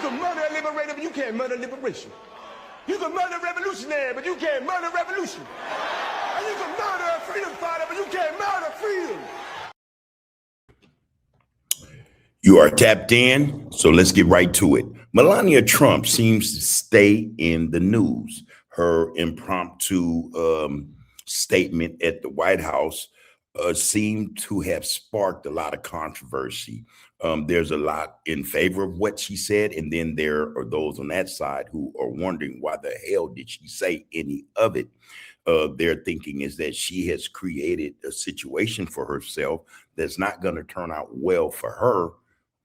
can murder a liberator, but you can't murder liberation. You can murder a revolutionary, but you can't murder revolution. And you can murder a freedom fighter, but you can't murder freedom. You are tapped in, so let's get right to it. Melania Trump seems to stay in the news. Her impromptu statement at the White House seemed to have sparked a lot of controversy. There's a lot in favor of what she said, and then there are those on that side who are wondering why the hell did she say any of it. Their thinking is that she has created a situation for herself that's not going to turn out well for her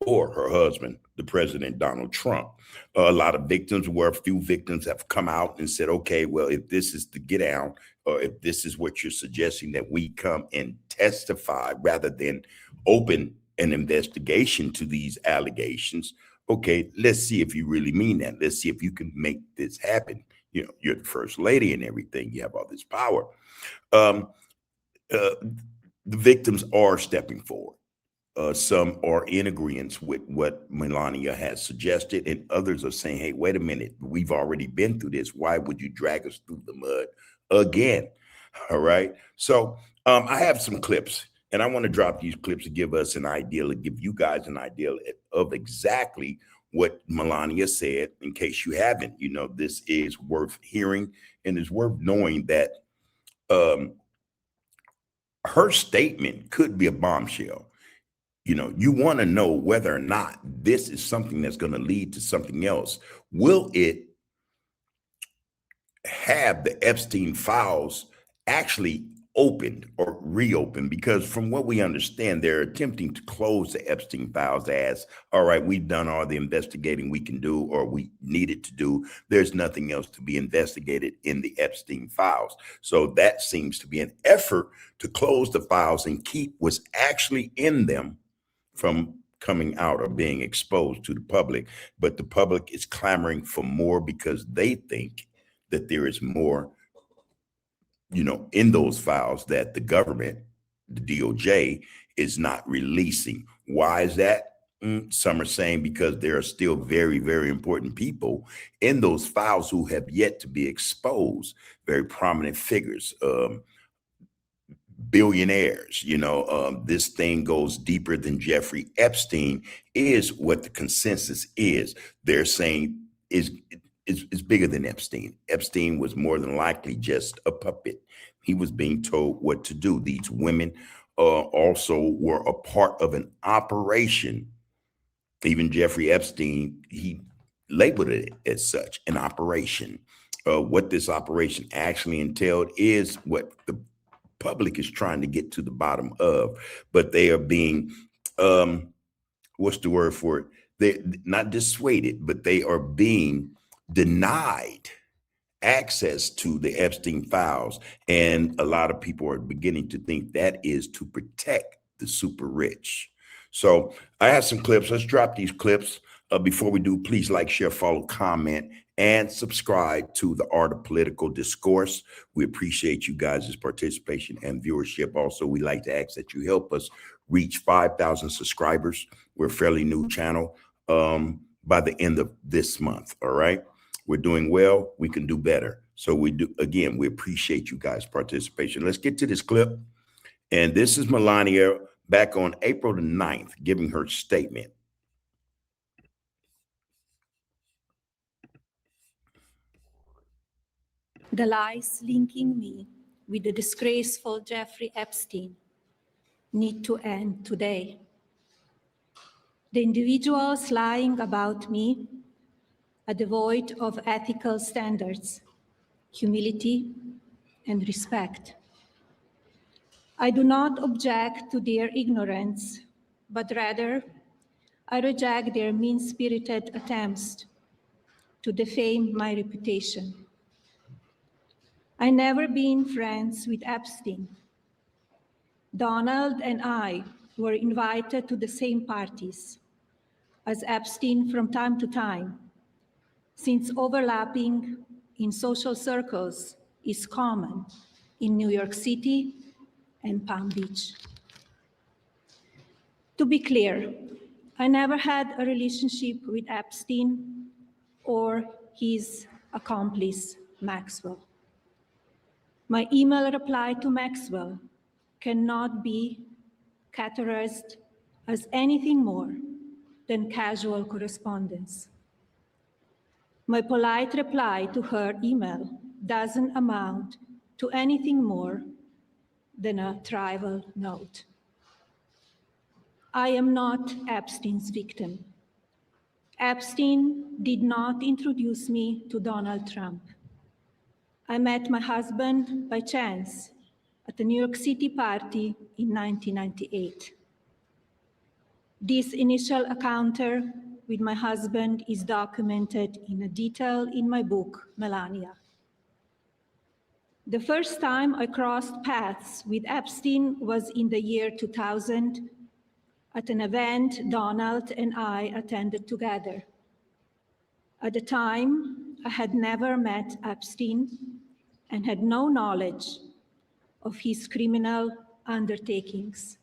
or her husband, the President Donald Trump. A lot of victims, where a few victims have come out and said, okay, well, if this is the get down, or if this is what you're suggesting, that we come and testify rather than open an investigation to these allegations, okay, let's see if you really mean that. Let's see if you can make this happen. You know, you're the first lady and everything. You have all this power. The victims are stepping forward. Some are in agreement with what Melania has suggested, and others are saying, hey, wait a minute, we've already been through this. Why would you drag us through the mud again? All right. So I have some clips, and I want to drop these clips to give us an idea, to give you guys an idea of exactly what Melania said, in case you haven't. You know, this is worth hearing, and it's worth knowing that her statement could be a bombshell. You know, you want to know whether or not this is something that's going to lead to something else. Will it have the Epstein files actually opened or reopened? Because from what we understand, they're attempting to close the Epstein files as, all right, we've done all the investigating we can do, or we needed to do. There's nothing else to be investigated in the Epstein files. So that seems to be an effort to close the files and keep what's actually in them from coming out or being exposed to the public. But the public is clamoring for more because they think that there is more, you know, in those files that the government, the DOJ, is not releasing. Why is that? Some are saying because there are still very, very important people in those files who have yet to be exposed, very prominent figures, billionaires. You know, this thing goes deeper than Jeffrey Epstein, is what the consensus is. They're saying is bigger than Epstein. Epstein was more than likely just a puppet. He was being told what to do. These women also were a part of an operation. Even Jeffrey Epstein, he labeled it as such, an operation. What this operation actually entailed is what the public is trying to get to the bottom of, but they are being, what's the word for it? They're not dissuaded, but they are being denied access to the Epstein files. And a lot of people are beginning to think that is to protect the super rich. So I have some clips. Let's drop these clips. Before we do, please like, share, follow, comment, and subscribe to The Art of Political Discourse. We appreciate you guys' participation and viewership. Also, we like to ask that you help us reach 5,000 subscribers. We're a fairly new channel by the end of this month. All right. We're doing well. We can do better. So we appreciate you guys' participation. Let's get to this clip. And this is Melania back on April the 9th, giving her statement. The lies linking me with the disgraceful Jeffrey Epstein need to end today. The individuals lying about me are devoid of ethical standards, humility, and respect. I do not object to their ignorance, but rather I reject their mean-spirited attempts to defame my reputation. I never been friends with Epstein. Donald and I were invited to the same parties as Epstein from time to time, since overlapping in social circles is common in New York City and Palm Beach. To be clear, I never had a relationship with Epstein or his accomplice, Maxwell. My email reply to Maxwell cannot be categorized as anything more than casual correspondence. My polite reply to her email doesn't amount to anything more than a trivial note. I am not Epstein's victim. Epstein did not introduce me to Donald Trump. I met my husband by chance at a New York City party in 1998. This initial encounter with my husband is documented in detail in my book, Melania. The first time I crossed paths with Epstein was in the year 2000 at an event Donald and I attended together. At the time, I had never met Epstein and had no knowledge of his criminal undertakings.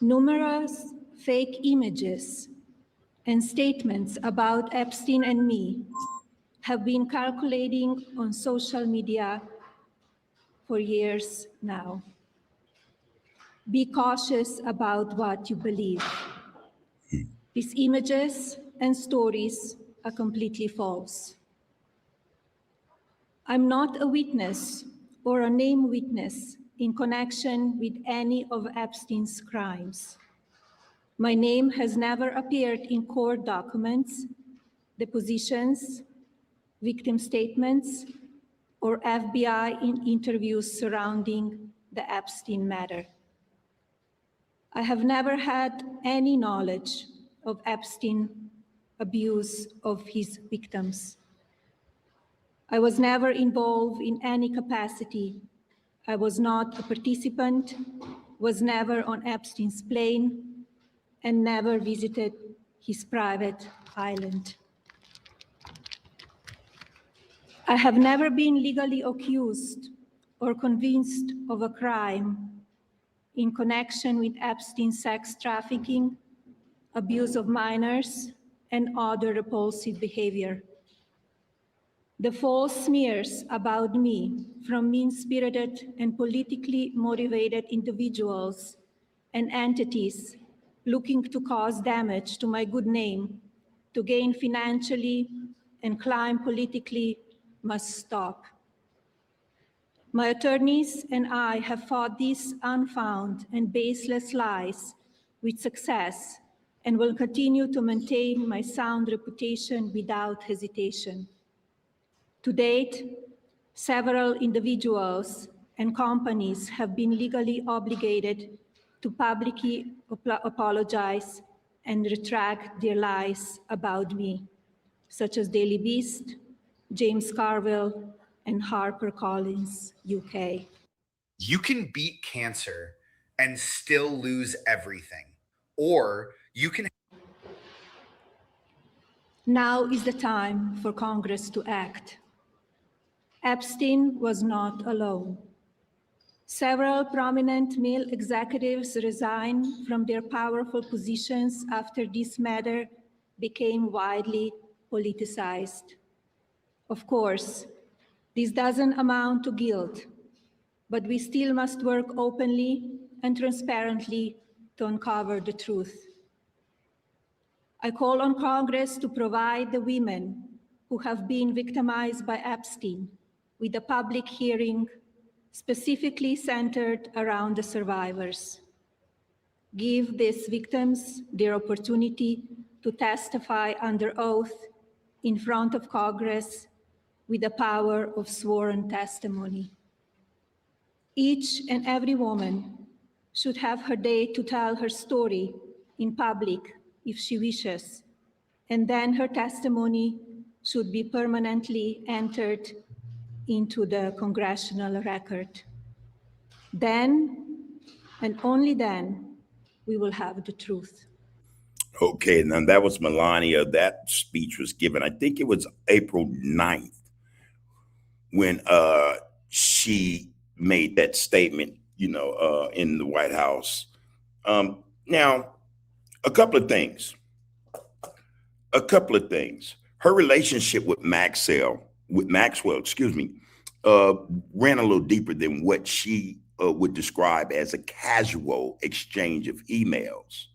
Numerous fake images and statements about Epstein and me have been circulating on social media for years now. Be cautious about what you believe. These images and stories are completely false. I'm not a witness or a named witness in connection with any of Epstein's crimes. My name has never appeared in court documents, depositions, victim statements, or FBI interviews surrounding the Epstein matter. I have never had any knowledge of Epstein abuse of his victims. I was never involved in any capacity. I was not a participant, was never on Epstein's plane, and never visited his private island. I have never been legally accused or convinced of a crime in connection with Epstein's sex trafficking, abuse of minors, and other repulsive behavior. The false smears about me from mean-spirited and politically motivated individuals and entities looking to cause damage to my good name, to gain financially and climb politically, must stop. My attorneys and I have fought these unfounded and baseless lies with success and will continue to maintain my sound reputation without hesitation. To date, several individuals and companies have been legally obligated to publicly apologize and retract their lies about me, such as Daily Beast, James Carville, and HarperCollins, UK. You can beat cancer and still lose everything, or you can. Now is the time for Congress to act. Epstein was not alone. Several prominent male executives resigned from their powerful positions after this matter became widely politicized. Of course, this doesn't amount to guilt, but we still must work openly and transparently to uncover the truth. I call on Congress to provide the women who have been victimized by Epstein with a public hearing specifically centered around the survivors. Give these victims their opportunity to testify under oath in front of Congress with the power of sworn testimony. Each and every woman should have her day to tell her story in public if she wishes, and then her testimony should be permanently entered into the congressional record. Then, and only then, we will have the truth. Okay, now that was Melania. That speech was given, I think it was April 9th, when she made that statement, in the White House. Now, a couple of things. A couple of things. Her relationship with Maxwell, excuse me, uh, ran a little deeper than what she would describe as a casual exchange of emails.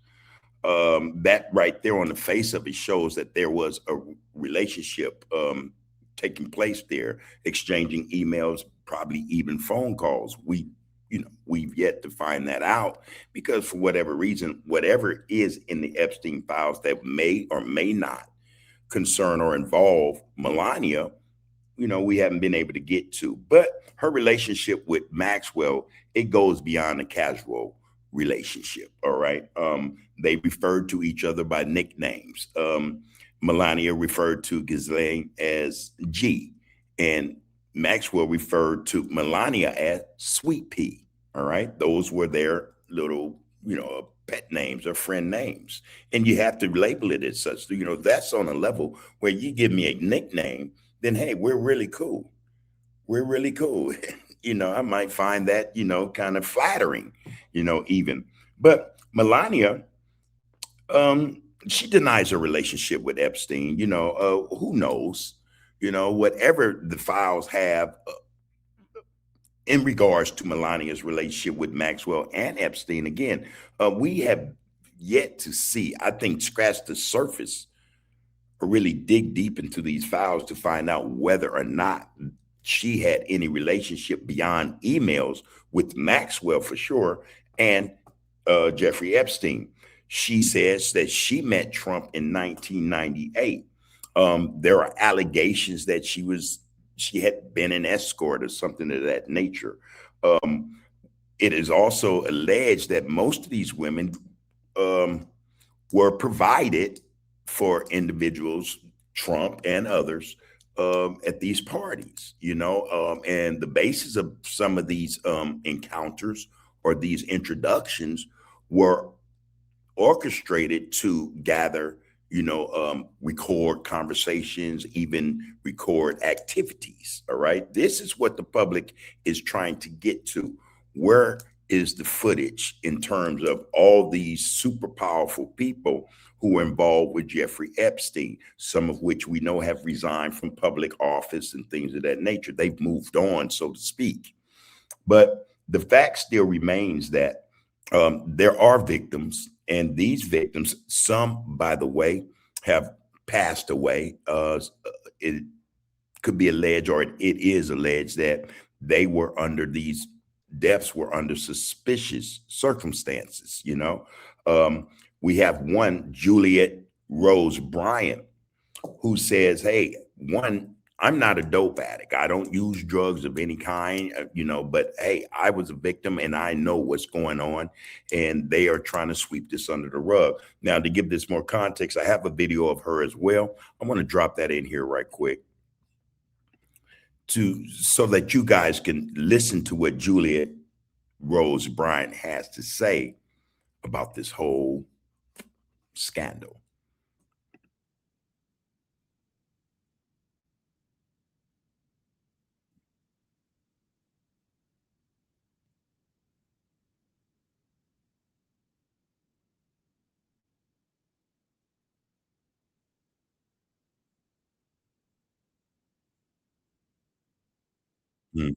That right there on the face of it shows that there was a relationship taking place there, exchanging emails, probably even phone calls. We've yet to find that out because for whatever reason, whatever is in the Epstein files that may or may not concern or involve Melania, we haven't been able to get to. But her relationship with Maxwell, it goes beyond a casual relationship. All right. They referred to each other by nicknames. Melania referred to GLISLAINE as G, and Maxwell referred to Melania as Sweet Pea. All right. Those were their little, pet names or friend names. And you have to label it as such. That's on a level where you give me a nickname, then hey, we're really cool. We're really cool. I might find that, kind of flattering, even. But Melania, she denies her relationship with Epstein. Who knows? Whatever the files have in regards to Melania's relationship with Maxwell and Epstein, again, we have yet to see, I think, scratch the surface or really dig deep into these files to find out whether or not she had any relationship beyond emails with Maxwell for sure and Jeffrey Epstein. She says that she met Trump in 1998. There are allegations that she had been an escort or something of that nature. It is also alleged that most of these women were provided for individuals, Trump and others, at these parties, and the basis of some of these encounters or these introductions were orchestrated to gather, record conversations, even record activities. All right. This is what the public is trying to get to. Where is the footage in terms of all these super powerful people who were involved with Jeffrey Epstein, some of which we know have resigned from public office and things of that nature. They've moved on, so to speak. But the fact still remains that there are victims, and these victims, some, by the way, have passed away. It could be alleged, or it is alleged, that they were under these deaths were under suspicious circumstances. We have one, Juliet Rose Bryant, who says, hey, one, I'm not a dope addict. I don't use drugs of any kind, but hey, I was a victim and I know what's going on, and they are trying to sweep this under the rug. Now, to give this more context, I have a video of her as well. I want to drop that in here right quick so that you guys can listen to what Juliet Rose Bryant has to say about this whole scandal. Mm.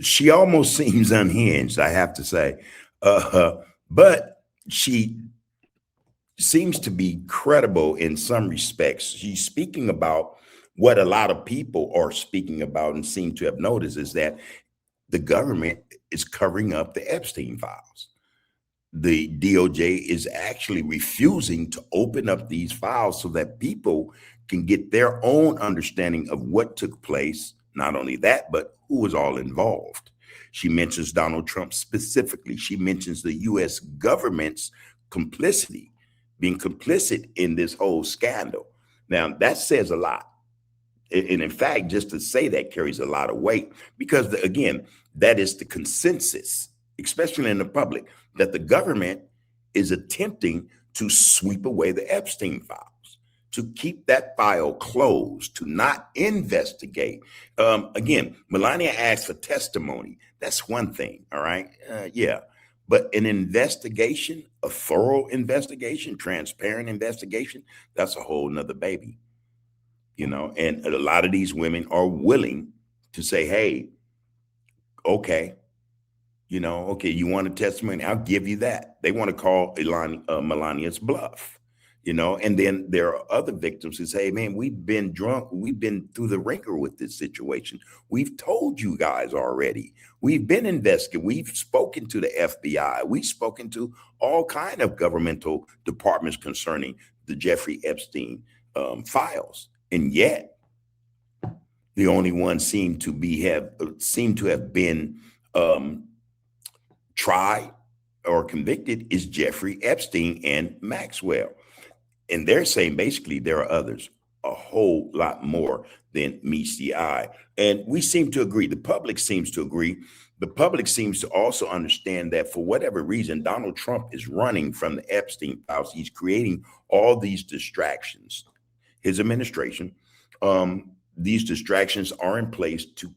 She almost seems unhinged, I have to say. But she seems to be credible in some respects. She's speaking about what a lot of people are speaking about and seem to have noticed is that the government is covering up the Epstein files. the DOJ is actually refusing to open up these files so that people can get their own understanding of what took place. Not only that, but who was all involved. She mentions Donald Trump specifically. She mentions the U.S. government's complicity, being complicit in this whole scandal. Now, that says a lot. And in fact, just to say that carries a lot of weight because, again, that is the consensus, especially in the public, that the government is attempting to sweep away the Epstein files, to keep that file closed, to not investigate. Again, Melania asked for testimony. That's one thing, all right? Yeah. But an investigation, a thorough investigation, transparent investigation, that's a whole nother baby. You know, and a lot of these women are willing to say, hey, okay, you know, okay, you want a testimony? I'll give you that. They want to call Melania's bluff, you know, and then there are other victims who say, man, we've been drunk. We've been through the ringer with this situation. We've told you guys already. We've been investigating. We've spoken to the FBI. We've spoken to all kind of governmental departments concerning the Jeffrey Epstein files. And yet, the only one seem to have been tried or convicted is Jeffrey Epstein and Maxwell. And they're saying basically there are others, a whole lot more than meets the eye. And we seem to agree. The public seems to agree. The public seems to also understand that for whatever reason, Donald Trump is running from the Epstein files. He's creating all these distractions. His administration, these distractions are in place to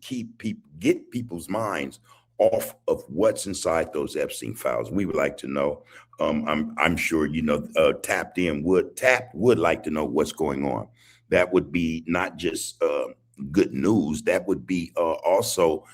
get people's minds off of what's inside those Epstein files. We would like to know. I'm sure you know. Tapped would like to know what's going on. That would be not just good news. That would be also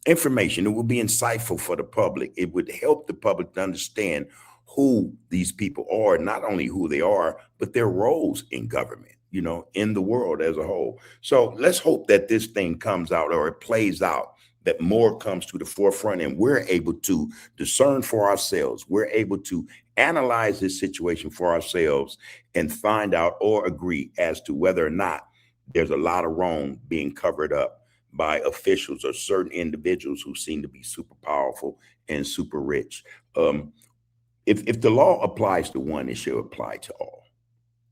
information. It would be insightful for the public. It would help the public to understand who these people are, not only who they are, but their roles in government, you know, in the world as a whole. So let's hope that this thing comes out or it plays out, that more comes to the forefront and we're able to discern for ourselves. We're able to analyze this situation for ourselves and find out or agree as to whether or not there's a lot of wrong being covered up by officials or certain individuals who seem to be super powerful and super rich. If the law applies to one, it should apply to all.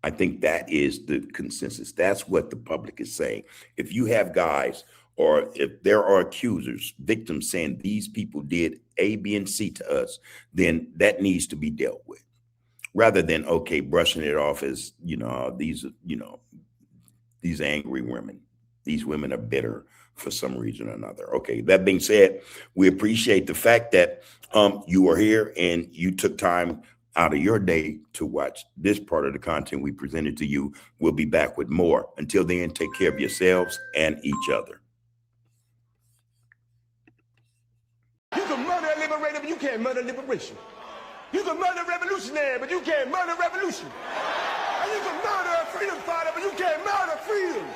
I think that is the consensus. That's what the public is saying. If you have guys or if there are accusers, victims saying these people did A, B, and C to us, then that needs to be dealt with rather than, okay, brushing it off as, these angry women. These women are bitter for some reason or another. Okay, that being said, we appreciate the fact that you are here and you took time out of your day to watch this part of the content we presented to you. We'll be back with more. Until then, take care of yourselves and each other. You can murder a liberator, but you can't murder liberation. You can murder a revolutionary, but you can't murder revolution. And you can murder a freedom fighter, but you can't murder freedom.